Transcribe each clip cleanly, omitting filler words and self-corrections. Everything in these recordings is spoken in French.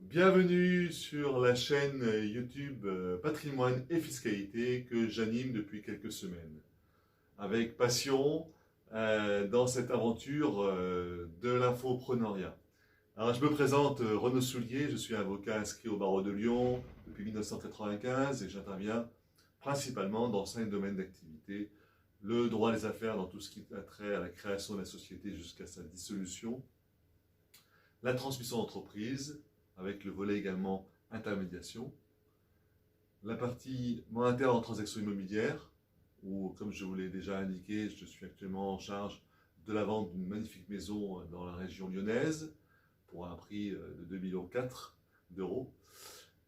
Bienvenue sur la chaîne YouTube Patrimoine et Fiscalité que j'anime depuis quelques semaines. Avec passion dans cette aventure de l'infopreneuriat. Alors je me présente Renaud Soulier, je suis avocat inscrit au barreau de Lyon depuis 1995 et j'interviens principalement dans 5 domaines d'activité. Le droit des affaires dans tout ce qui a trait à la création de la société jusqu'à sa dissolution. La transmission d'entreprise, avec le volet également intermédiation. La partie monétaire en transactions immobilières, où, comme je vous l'ai déjà indiqué, je suis actuellement en charge de la vente d'une magnifique maison dans la région lyonnaise, pour un prix de 2,4 millions d'euros.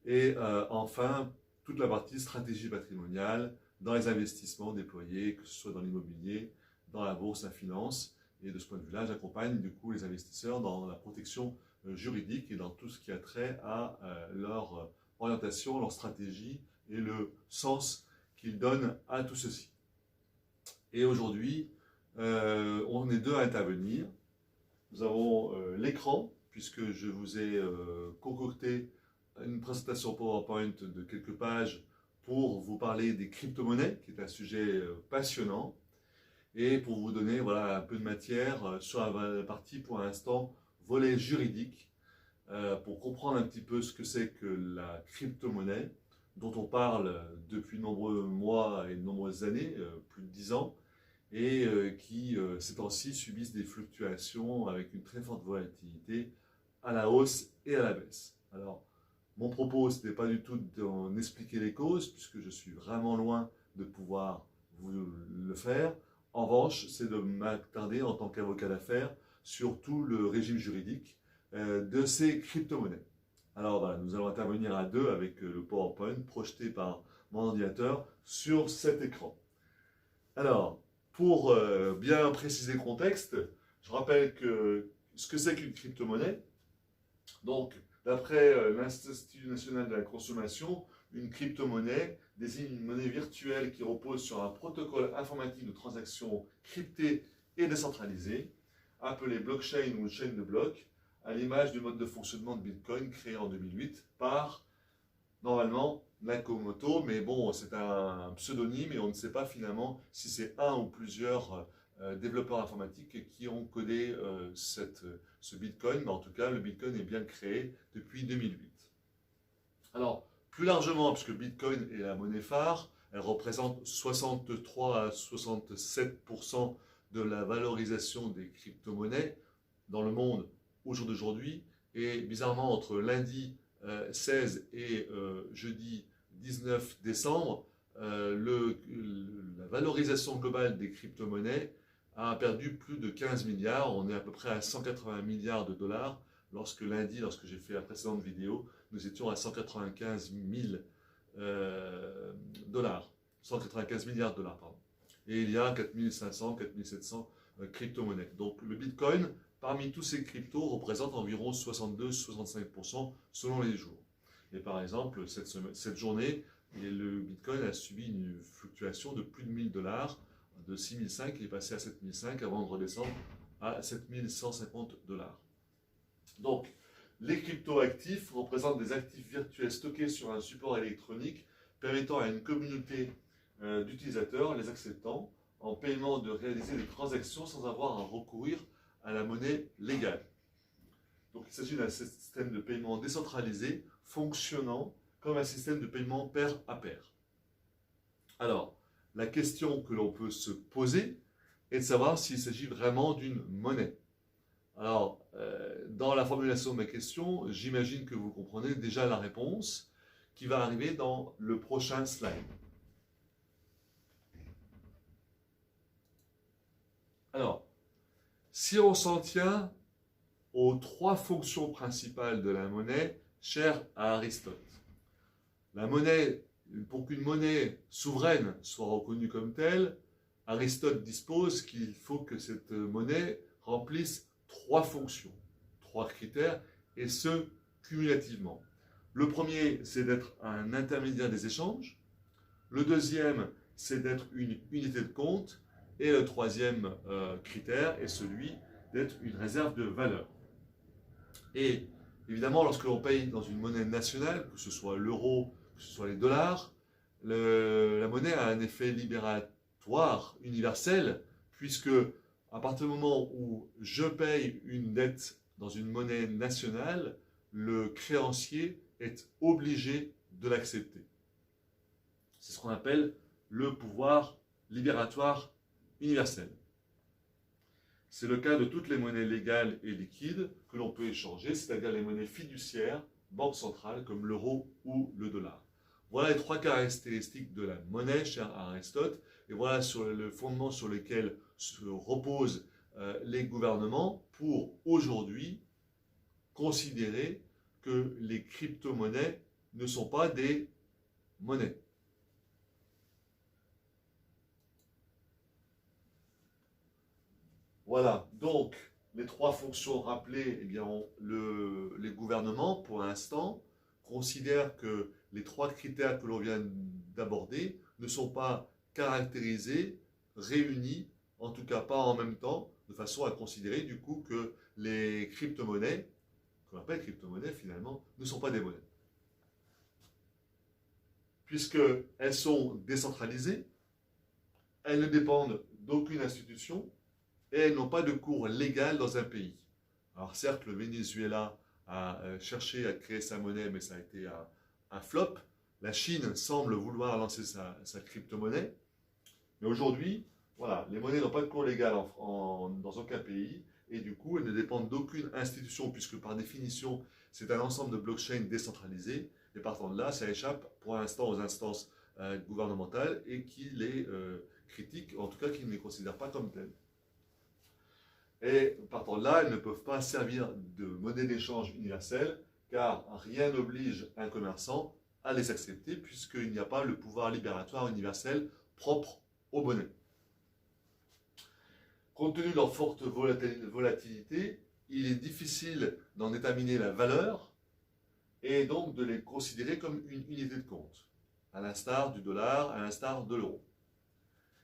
Et enfin, toute la partie stratégie patrimoniale dans les investissements déployés, que ce soit dans l'immobilier, dans la bourse, la finance. Et de ce point de vue-là, j'accompagne du coup les investisseurs dans la protection juridique et dans tout ce qui a trait à leur orientation, leur stratégie et le sens qu'ils donnent à tout ceci. Et aujourd'hui, on est deux à intervenir. Nous avons l'écran, puisque je vous ai concocté une présentation PowerPoint de quelques pages pour vous parler des crypto-monnaies, qui est un sujet passionnant, et pour vous donner voilà, un peu de matière sur la partie, pour l'instant, volet juridique, pour comprendre un petit peu ce que c'est que la crypto-monnaie, dont on parle depuis de nombreux mois et de nombreuses années, plus de 10 ans, et qui, ces temps-ci, subissent des fluctuations avec une très forte volatilité à la hausse et à la baisse. Alors, mon propos, ce n'est pas du tout d'en expliquer les causes, puisque je suis vraiment loin de pouvoir vous le faire. En revanche, c'est de m'attarder en tant qu'avocat d'affaires sur tout le régime juridique de ces crypto-monnaies. Alors voilà, nous allons intervenir à deux avec le PowerPoint projeté par mon ordinateur sur cet écran. Alors, pour bien préciser le contexte, je rappelle que ce que c'est qu'une crypto-monnaie. Donc, d'après l'Institut national de la consommation, une crypto-monnaie désigne une monnaie virtuelle qui repose sur un protocole informatique de transaction crypté et décentralisé, appelé blockchain ou chaîne de blocs, à l'image du mode de fonctionnement de Bitcoin créé en 2008 par, normalement, Nakamoto, mais bon, c'est un pseudonyme et on ne sait pas finalement si c'est un ou plusieurs développeurs informatiques qui ont codé ce Bitcoin, mais en tout cas, le Bitcoin est bien créé depuis 2008. Alors, plus largement, puisque Bitcoin est la monnaie phare, elle représente 63 à 67% de la valorisation des crypto-monnaies dans le monde au jour d'aujourd'hui. Et bizarrement, entre lundi 16 et jeudi 19 décembre, la valorisation globale des crypto-monnaies a perdu plus de 15 milliards. On est à peu près à 180 milliards de dollars. Lorsque lundi, lorsque j'ai fait la précédente vidéo, nous étions à 195 000 dollars. 195 milliards de dollars, pardon. Et il y a 4500, 4700 crypto-monnaies. Donc le Bitcoin, parmi tous ces cryptos, représente environ 62-65% selon les jours. Et par exemple, cette journée, le Bitcoin a subi une fluctuation de plus de 1000 dollars, de 6005, il est passé à 7005 avant de redescendre à 7150 dollars. Donc, les crypto-actifs représentent des actifs virtuels stockés sur un support électronique permettant à une communauté d'utilisateurs, les acceptant, en paiement de réaliser des transactions sans avoir à recourir à la monnaie légale. Donc il s'agit d'un système de paiement décentralisé fonctionnant comme un système de paiement pair à pair. Alors, la question que l'on peut se poser est de savoir s'il s'agit vraiment d'une monnaie. Alors, dans la formulation de ma question, j'imagine que vous comprenez déjà la réponse qui va arriver dans le prochain slide. Alors, si on s'en tient aux 3 fonctions principales de la monnaie chères à Aristote, la monnaie, pour qu'une monnaie souveraine soit reconnue comme telle, Aristote dispose qu'il faut que cette monnaie remplisse 3 fonctions, 3 critères, et ce, cumulativement. Le premier, c'est d'être un intermédiaire des échanges. Le deuxième, c'est d'être une unité de compte. Et le troisième critère est celui d'être une réserve de valeur. Et Évidemment, lorsque l'on paye dans une monnaie nationale, que ce soit l'euro, que ce soit les dollars, la monnaie a un effet libératoire universel, puisque à partir du moment où je paye une dette dans une monnaie nationale, le créancier est obligé de l'accepter. C'est ce qu'on appelle le pouvoir libératoire universel. C'est le cas de toutes les monnaies légales et liquides que l'on peut échanger, c'est-à-dire les monnaies fiduciaires, banque centrale, comme l'euro ou le dollar. Voilà les trois caractéristiques de la monnaie, cher Aristote, et voilà sur le fondement sur lequel se reposent les gouvernements pour aujourd'hui considérer que les crypto-monnaies ne sont pas des monnaies. Voilà, donc les trois fonctions rappelées, eh bien, les gouvernements, pour l'instant, considèrent que les trois critères que l'on vient d'aborder ne sont pas caractérisés, réunis, en tout cas pas en même temps, de façon à considérer du coup que les crypto-monnaies, qu'on appelle crypto-monnaies finalement, ne sont pas des monnaies. Puisqu'elles sont décentralisées, elles ne dépendent d'aucune institution, et elles n'ont pas de cours légal dans un pays. Alors certes, le Venezuela a cherché à créer sa monnaie, mais ça a été un flop. La Chine semble vouloir lancer sa crypto-monnaie. Mais aujourd'hui, voilà, les monnaies n'ont pas de cours légal dans aucun pays, et du coup, elles ne dépendent d'aucune institution, puisque par définition, c'est un ensemble de blockchains décentralisés, et partant de là, ça échappe pour l'instant aux instances gouvernementales, et qui les critiquent, en tout cas qui ne les considèrent pas comme telles. Et partant de là, elles ne peuvent pas servir de monnaie d'échange universelle, car rien n'oblige un commerçant à les accepter, puisqu'il n'y a pas le pouvoir libératoire universel propre aux monnaies. Compte tenu de leur forte volatilité, il est difficile d'en déterminer la valeur et donc de les considérer comme une unité de compte, à l'instar du dollar, à l'instar de l'euro.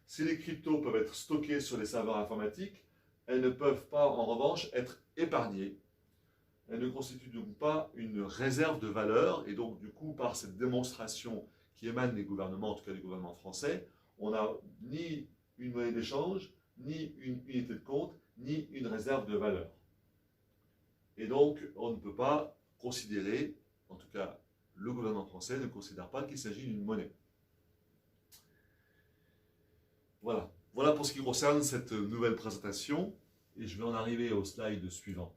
Si les cryptos peuvent être stockés sur des serveurs informatiques, elles ne peuvent pas, en revanche, être épargnées. Elles ne constituent donc pas une réserve de valeur, et donc, du coup, par cette démonstration qui émane des gouvernements, en tout cas du gouvernement français, on n'a ni une monnaie d'échange, ni une unité de compte, ni une réserve de valeur. Et donc, on ne peut pas considérer, en tout cas, le gouvernement français ne considère pas qu'il s'agit d'une monnaie. Voilà. Voilà pour ce qui concerne cette nouvelle présentation, et je vais en arriver au slide suivant,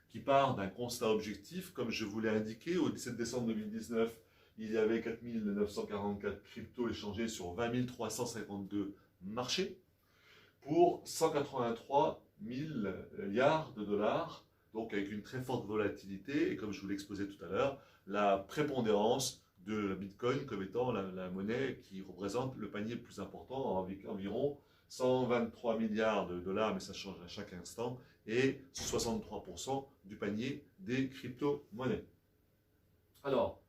qui part d'un constat objectif. Comme je vous l'ai indiqué, au 17 décembre 2019, il y avait 4 944 cryptos échangés sur 20 352 marchés pour 183 milliards de dollars, donc avec une très forte volatilité, et comme je vous l'exposais tout à l'heure, la prépondérance de la Bitcoin comme étant la monnaie qui représente le panier le plus important, avec environ 123 milliards de dollars, mais ça change à chaque instant, et 63% du panier des crypto-monnaies. Alors,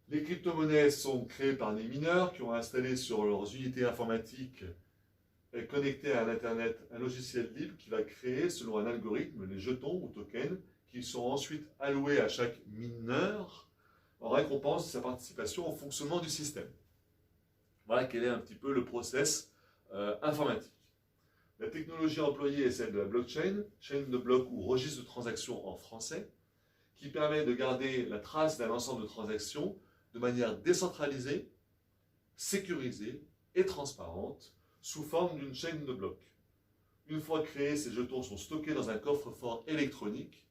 les crypto-monnaies sont créées par des mineurs qui ont installé sur leurs unités informatiques et connecté à Internet un logiciel libre qui va créer, selon un algorithme, les jetons ou tokens qui sont ensuite alloués à chaque mineur en récompense de sa participation au fonctionnement du système. Voilà quel est un petit peu le process informatique. La technologie employée est celle de la blockchain, chaîne de blocs ou registre de transactions en français, qui permet de garder la trace d'un ensemble de transactions de manière décentralisée, sécurisée et transparente, sous forme d'une chaîne de blocs. Une fois créés, ces jetons sont stockés dans un coffre-fort électronique,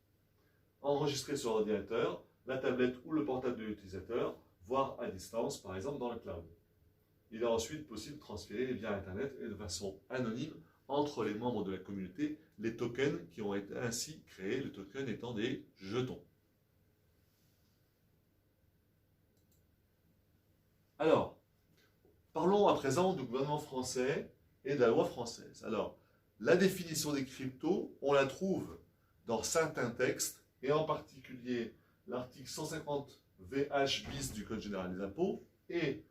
enregistrés sur l'ordinateur, la tablette ou le portable de l'utilisateur, voire à distance, par exemple dans le cloud. Il est ensuite possible de transférer via Internet et de façon anonyme entre les membres de la communauté les tokens qui ont été ainsi créés, les tokens étant des jetons. Alors, parlons à présent du gouvernement français et de la loi française. Alors, la définition des cryptos, on la trouve dans certains textes, et en particulier l'article 150 VH bis du Code général des impôts et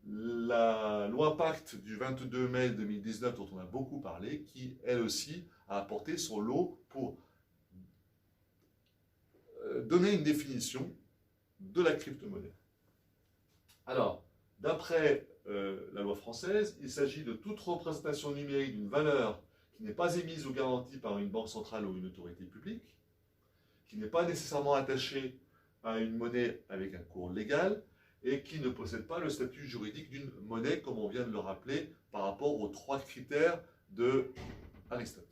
la loi Pacte du 22 mai 2019 dont on a beaucoup parlé, qui elle aussi a apporté son lot pour donner une définition de la crypto-monnaie. Alors, d'après la loi française, il s'agit de toute représentation numérique d'une valeur qui n'est pas émise ou garantie par une banque centrale ou une autorité publique, qui n'est pas nécessairement attachée à une monnaie avec un cours légal et qui ne possède pas le statut juridique d'une monnaie, comme on vient de le rappeler, par rapport aux 3 critères de Aristote.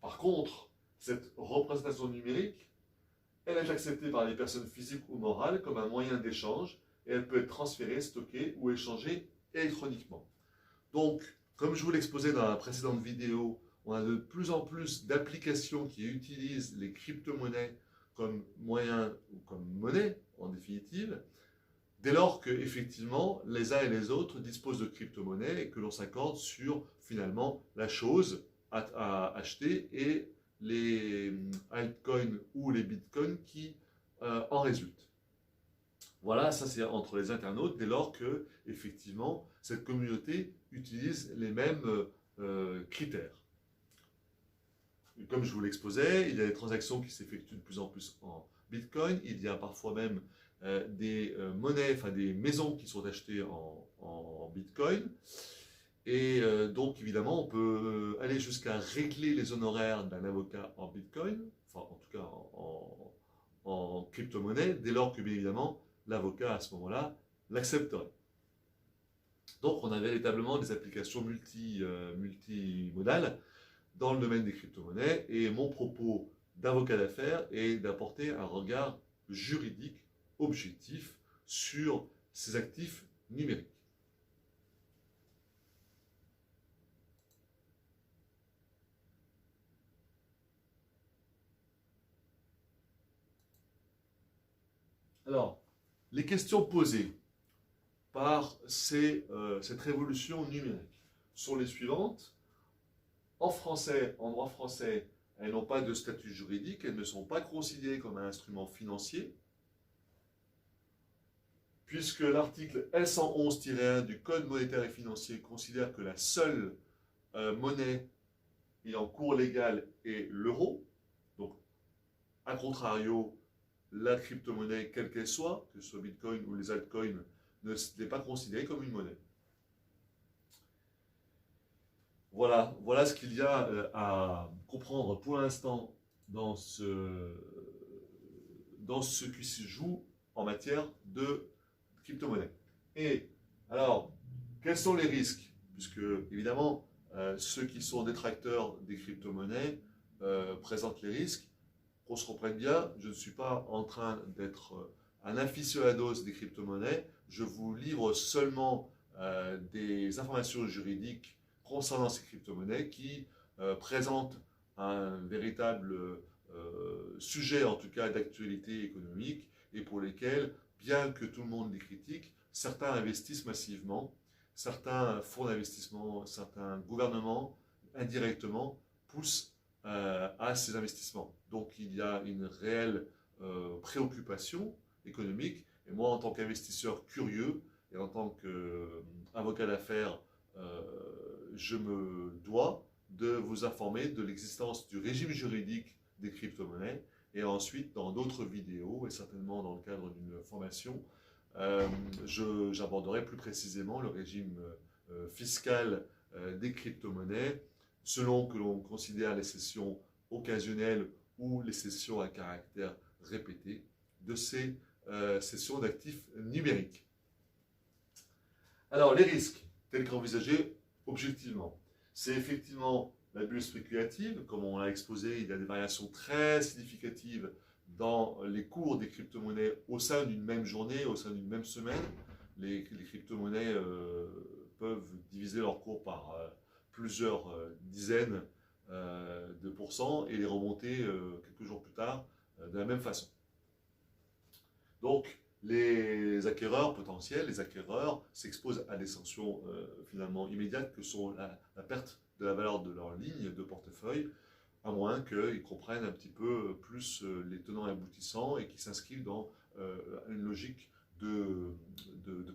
Par contre, cette représentation numérique, elle est acceptée par les personnes physiques ou morales comme un moyen d'échange et elle peut être transférée, stockée ou échangée électroniquement. Donc, comme je vous l'exposais dans la précédente vidéo, on a de plus en plus d'applications qui utilisent les crypto-monnaies comme moyen ou comme monnaie, en définitive, dès lors que, effectivement, les uns et les autres disposent de crypto-monnaies et que l'on s'accorde sur, finalement, la chose à acheter et les altcoins ou les bitcoins qui en résultent. Voilà, ça c'est entre les internautes, dès lors que, effectivement, cette communauté utilise les mêmes critères. Et comme je vous l'exposais, il y a des transactions qui s'effectuent de plus en plus en bitcoin, il y a parfois même des monnaies, enfin des maisons qui sont achetées en bitcoin. Et donc, évidemment, on peut aller jusqu'à régler les honoraires d'un avocat en bitcoin, enfin, en tout cas en crypto-monnaie, dès lors que, bien évidemment, l'avocat, à ce moment-là, l'accepterait. Donc, on a véritablement des applications multimodales dans le domaine des crypto-monnaies. Et mon propos d'avocat d'affaires est d'apporter un regard juridique objectif sur ces actifs numériques. Alors, les questions posées par cette révolution numérique sont les suivantes. En français, en droit français, elles n'ont pas de statut juridique, elles ne sont pas considérées comme un instrument financier, puisque l'article L111-1 du Code monétaire et financier considère que la seule monnaie ayant cours légal est l'euro. Donc, à contrario, la crypto-monnaie, quelle qu'elle soit, que ce soit Bitcoin ou les altcoins, n'est pas considérée comme une monnaie. Voilà ce qu'il y a à comprendre pour l'instant dans ce qui se joue en matière de crypto-monnaie. Et alors, quels sont les risques? Puisque, évidemment, ceux qui sont détracteurs des crypto-monnaies présentent les risques. Qu'on se comprenne bien, je ne suis pas en train d'être un aficionados des crypto-monnaies. Je vous livre seulement des informations juridiques concernant ces crypto-monnaies qui présentent un véritable sujet, en tout cas, d'actualité économique et pour lesquels, bien que tout le monde les critique, certains investissent massivement, certains fonds d'investissement, certains gouvernements, indirectement, poussent à ces investissements. Donc il y a une réelle préoccupation économique. Et moi, en tant qu'investisseur curieux et en tant qu'avocat d'affaires, je me dois de vous informer de l'existence du régime juridique des crypto-monnaies. Et ensuite, dans d'autres vidéos, et certainement dans le cadre d'une formation, j'aborderai plus précisément le régime fiscal des crypto-monnaies, selon que l'on considère les cessions occasionnelles ou les cessions à caractère répété de ces cessions d'actifs numériques. Alors, les risques, tels qu'envisagés objectivement, c'est effectivement la bulle spéculative. Comme on l'a exposé, il y a des variations très significatives dans les cours des crypto-monnaies au sein d'une même journée, au sein d'une même semaine. Les crypto-monnaies peuvent diviser leur cours par plusieurs dizaines de pourcents et les remonter quelques jours plus tard de la même façon. Donc, les acquéreurs potentiels, les acquéreurs s'exposent à des sanctions finalement immédiates que sont la perte de la valeur de leur ligne de portefeuille, à moins qu'ils comprennent un petit peu plus les tenants et aboutissants et qu'ils s'inscrivent dans une logique de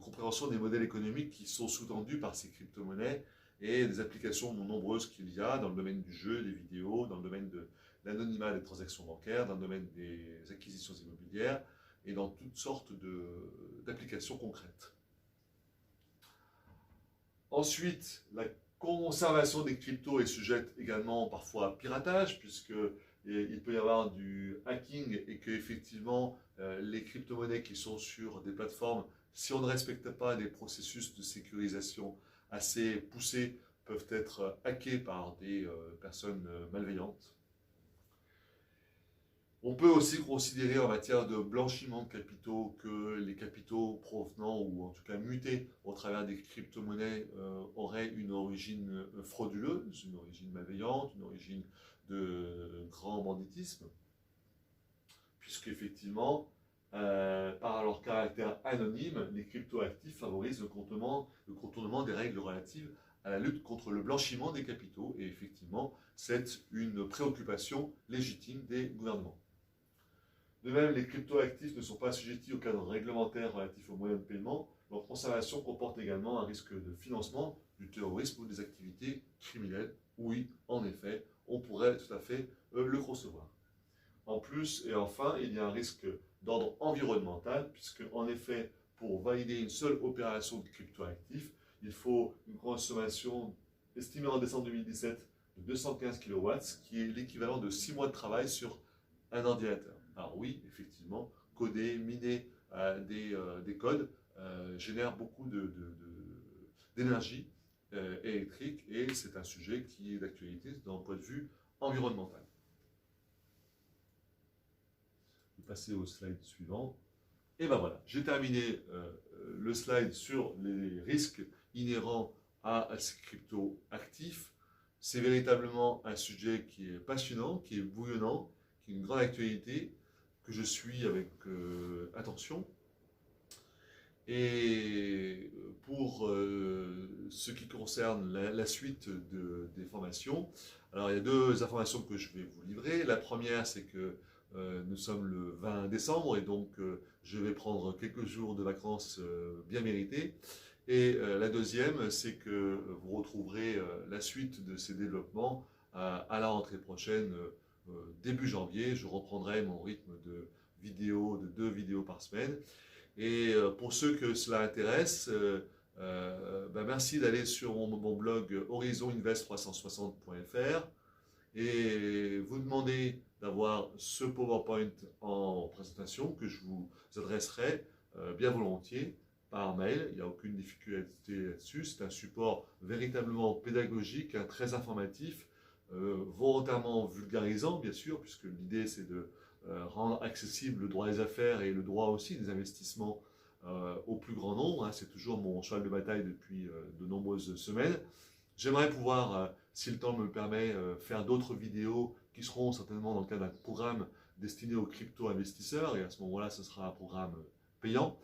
compréhension des modèles économiques qui sont sous-tendus par ces crypto-monnaies et des applications nombreuses qu'il y a dans le domaine du jeu, des vidéos, dans le domaine de l'anonymat des transactions bancaires, dans le domaine des acquisitions immobilières et dans toutes sortes d'applications concrètes. Ensuite, la conservation des cryptos est sujette également parfois à piratage, puisqu'il peut y avoir du hacking et que effectivement les crypto-monnaies qui sont sur des plateformes, si on ne respecte pas des processus de sécurisation assez poussés, peuvent être hackés par des personnes malveillantes. On peut aussi considérer en matière de blanchiment de capitaux que les capitaux provenant ou en tout cas mutés au travers des crypto-monnaies auraient une origine frauduleuse, une origine malveillante, une origine de grand banditisme, puisqu'effectivement, par leur caractère anonyme, les crypto-actifs favorisent le contournement des règles relatives à la lutte contre le blanchiment des capitaux, et effectivement, c'est une préoccupation légitime des gouvernements. De même, les cryptoactifs ne sont pas assujettis au cadre réglementaire relatif aux moyens de paiement. Leur conservation comporte également un risque de financement du terrorisme ou des activités criminelles. Oui, en effet, on pourrait tout à fait le concevoir. En plus et enfin, il y a un risque d'ordre environnemental, puisque en effet, pour valider une seule opération de cryptoactifs, il faut une consommation estimée en décembre 2017 de 215 kW, ce qui est l'équivalent de 6 mois de travail sur un ordinateur. Alors oui, effectivement, coder, miner des codes génère beaucoup d'énergie électrique et c'est un sujet qui est d'actualité d'un point de vue environnemental. Je vais passer au slide suivant. Et ben voilà, j'ai terminé le slide sur les risques inhérents à ces crypto-actifs. C'est véritablement un sujet qui est passionnant, qui est bouillonnant, qui est une grande actualité, que je suis avec attention. Et pour ce qui concerne la suite des formations, alors il y a deux informations que je vais vous livrer. La première, c'est que nous sommes le 20 décembre et donc je vais prendre quelques jours de vacances bien méritées. Et la deuxième, c'est que vous retrouverez la suite de ces développements à la rentrée prochaine, début janvier. Je reprendrai mon rythme de 2 vidéos par semaine. Et pour ceux que cela intéresse, merci d'aller sur mon blog horizoninvest360.fr et vous demandez d'avoir ce PowerPoint en présentation que je vous adresserai bien volontiers par mail. Il n'y a aucune difficulté là-dessus. C'est un support véritablement pédagogique, très informatif, volontairement vulgarisant, bien sûr, puisque l'idée c'est de rendre accessible le droit des affaires et le droit aussi des investissements au plus grand nombre. Hein. C'est toujours mon cheval de bataille depuis de nombreuses semaines. J'aimerais pouvoir, si le temps me le permet, faire d'autres vidéos qui seront certainement dans le cadre d'un programme destiné aux crypto-investisseurs, et à ce moment-là, ce sera un programme payant,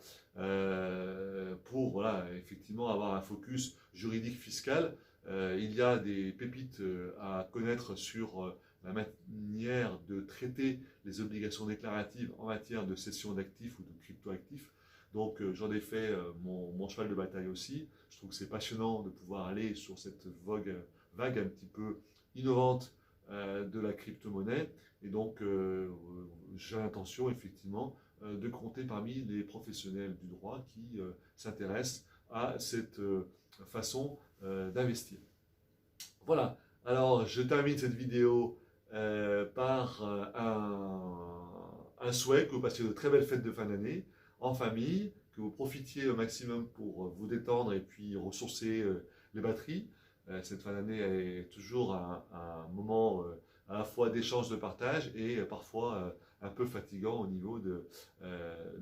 pour voilà, effectivement avoir un focus juridique fiscal. Il y a des pépites à connaître sur la manière de traiter les obligations déclaratives en matière de cession d'actifs ou de crypto-actifs. Donc j'en ai fait mon cheval de bataille aussi. Je trouve que c'est passionnant de pouvoir aller sur cette vague un petit peu innovante de la crypto-monnaie. Et donc j'ai l'intention effectivement de compter parmi les professionnels du droit qui s'intéressent à cette façon d'investir. Voilà, alors je termine cette vidéo par un souhait que vous passiez de très belles fêtes de fin d'année en famille, que vous profitiez au maximum pour vous détendre et puis ressourcer les batteries. Cette fin d'année est toujours un moment à la fois d'échange, de partage et parfois un peu fatigant au niveau de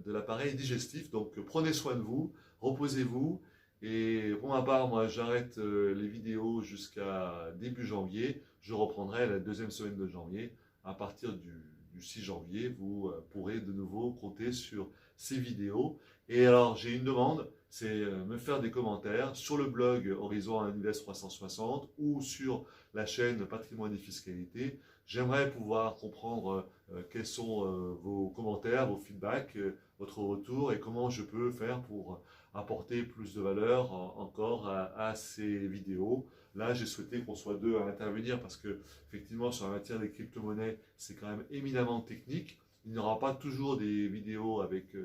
l'appareil digestif. Donc prenez soin de vous, reposez-vous. Et pour ma part, moi j'arrête les vidéos jusqu'à début janvier. Je reprendrai la deuxième semaine de janvier. À partir du 6 janvier, vous pourrez de nouveau compter sur ces vidéos. Et alors j'ai une demande, c'est me faire des commentaires sur le blog Horizon Invest 360 ou sur la chaîne Patrimoine et Fiscalité. J'aimerais pouvoir comprendre quels sont vos commentaires, vos feedbacks, votre retour et comment je peux faire pour apporter plus de valeur encore à ces vidéos Là, j'ai souhaité qu'on soit deux à intervenir parce que, effectivement, sur la matière des crypto-monnaies, c'est quand même éminemment technique. Il n'y aura pas toujours des vidéos avec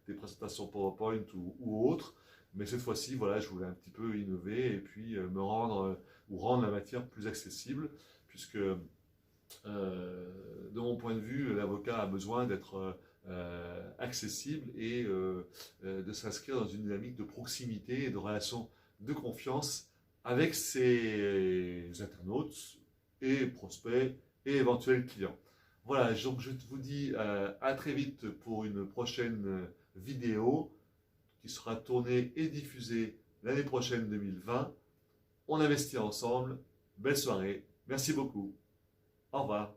des présentations PowerPoint ou autres. Mais cette fois-ci, voilà, je voulais un petit peu innover et puis me rendre ou rendre la matière plus accessible, puisque de mon point de vue, l'avocat a besoin d'être accessible et de s'inscrire dans une dynamique de proximité et de relation de confiance avec ses internautes et prospects et éventuels clients. Voilà, donc je vous dis à très vite pour une prochaine vidéo qui sera tournée et diffusée l'année prochaine 2020. On investit ensemble. Belle soirée. Merci beaucoup. Au revoir.